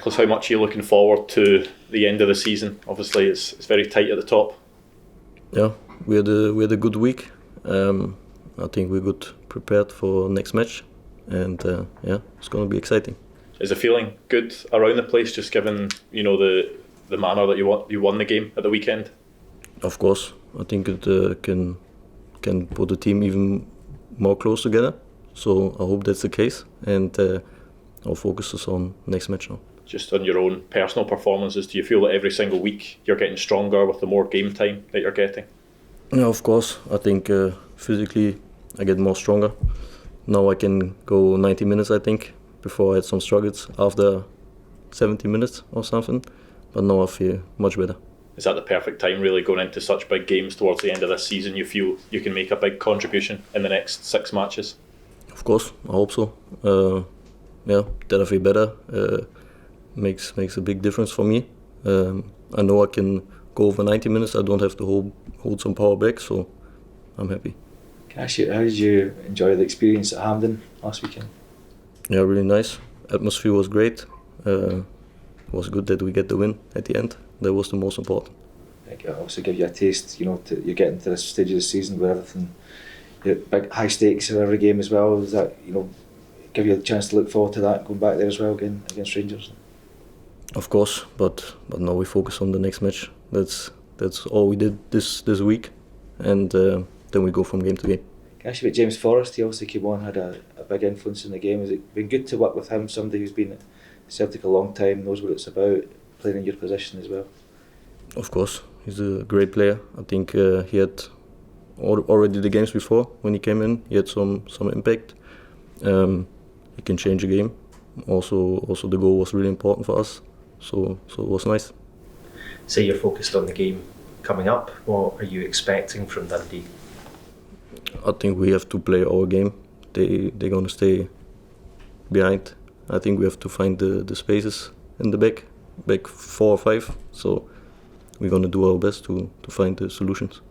Nicolas, how much are you looking forward to the end of the season? Obviously, it's very tight at the top. Yeah, we had a good week. I think we're good prepared for next match, and it's going to be exciting. Is the feeling good around the place, just given the manner that you won the game at the weekend? Of course, I think it can put the team even more close together. So I hope that's the case, and our focus is on next match now. Just on your own personal performances, do you feel that every single week you're getting stronger with the more game time that you're getting? Yeah, of course. I think physically I get more stronger. Now I can go 90 minutes, I think. Before I had some struggles after 70 minutes or something, but now I feel much better. Is that the perfect time, really, going into such big games towards the end of this season? You feel you can make a big contribution in the next 6 matches? Of course, I hope so. That I feel better makes a big difference for me. I know I can go over 90 minutes. I don't have to hold some power back, so I'm happy. Can I ask you, how did you enjoy the experience at Hampden last weekend? Yeah, really nice. Atmosphere was great. It was good that we get the win at the end. That was the most important. It also give you a taste, you're getting to this stage of the season where everything, big high stakes in every game as well. Does that, give you a chance to look forward to that, going back there as well again against Rangers? Of course, but now we focus on the next match. That's all we did this week, and then we go from game to game. Can I ask you about James Forrest? He obviously came on, had a big influence in the game. Has it been good to work with him, somebody who's been at Celtic a long time, knows what it's about, playing in your position as well? Of course, he's a great player. I think he had already the games before when he came in. He had some impact. He can change a game. Also the goal was really important for us, so it was nice. Say you're focused on the game coming up. What are you expecting from Dundee? I think we have to play our game. They're gonna stay behind. I think we have to find the spaces in the back 4 or 5. So we're gonna do our best to find the solutions.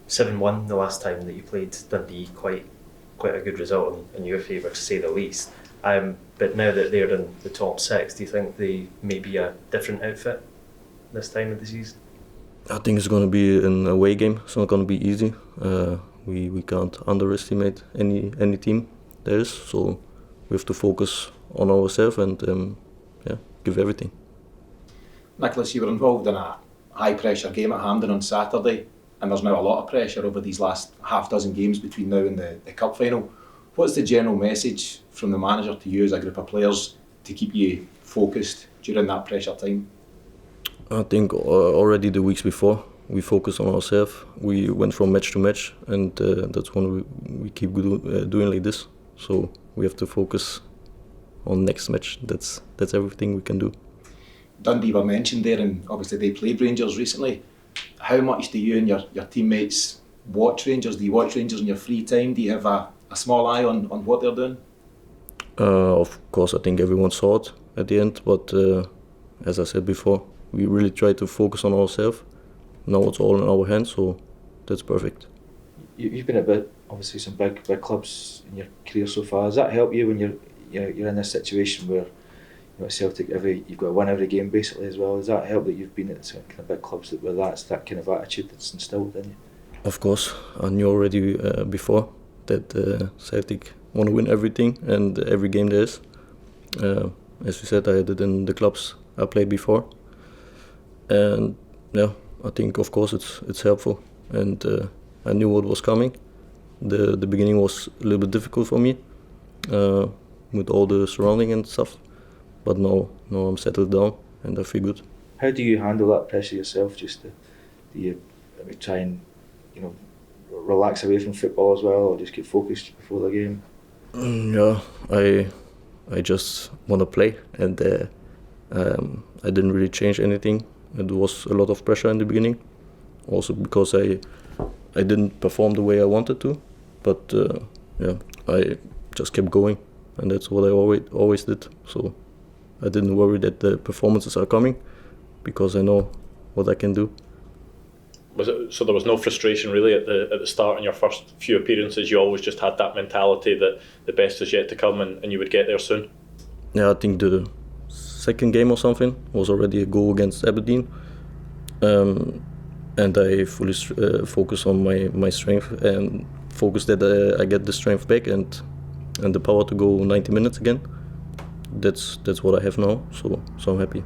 7-1 the last time that you played Dundee, quite a good result in your favour, to say the least. But now that they're in the top 6, do you think they may be a different outfit this time of the season? I think it's going to be an away game. It's not going to be easy. We can't underestimate any team there is. So we have to focus on ourselves and give everything. Nicolas, you were involved in a high-pressure game at Hampden on Saturday, and there's now a lot of pressure over these last half-dozen games between now and the cup final. What's the general message from the manager to you as a group of players to keep you focused during that pressure time? I think already the weeks before we focused on ourselves. We went from match to match, and that's when we keep doing like this. So we have to focus on next match. That's everything we can do. Dundee were mentioned there, and obviously they played Rangers recently. How much do you and your teammates watch Rangers? Do you watch Rangers in your free time? Do you have a small eye on what they're doing? Of course, I think everyone saw it at the end, but as I said before, we really try to focus on ourselves. Now it's all in our hands, so that's perfect. You've been at obviously some big clubs in your career so far. Does that help you when you're in this situation where at Celtic you've got to win every game basically as well? Does that help that you've been at some kind of big clubs where that's that kind of attitude that's instilled in you? Of course, I knew already before that Celtic want to win everything and every game there is. As you said, I had it in the clubs I played before, and I think of course it's helpful, and I knew what was coming. The beginning was a little bit difficult for me with all the surrounding and stuff, but now I'm settled down and I feel good. How do you handle that pressure yourself? Do you try and relax away from football as well, or just get focused before the game? I just want to play, and I didn't really change anything. It was a lot of pressure in the beginning, also because I didn't perform the way I wanted to, but I just kept going, and that's what I always did. So I didn't worry that the performances are coming, because I know what I can do. So there was no frustration really at the start in your first few appearances? You always just had that mentality that the best is yet to come and you would get there soon? Yeah, I think the second game or something. It was already a goal against Aberdeen. And I fully focus on my strength and focus that I get the strength back and the power to go 90 minutes again. That's what I have now, so I'm happy.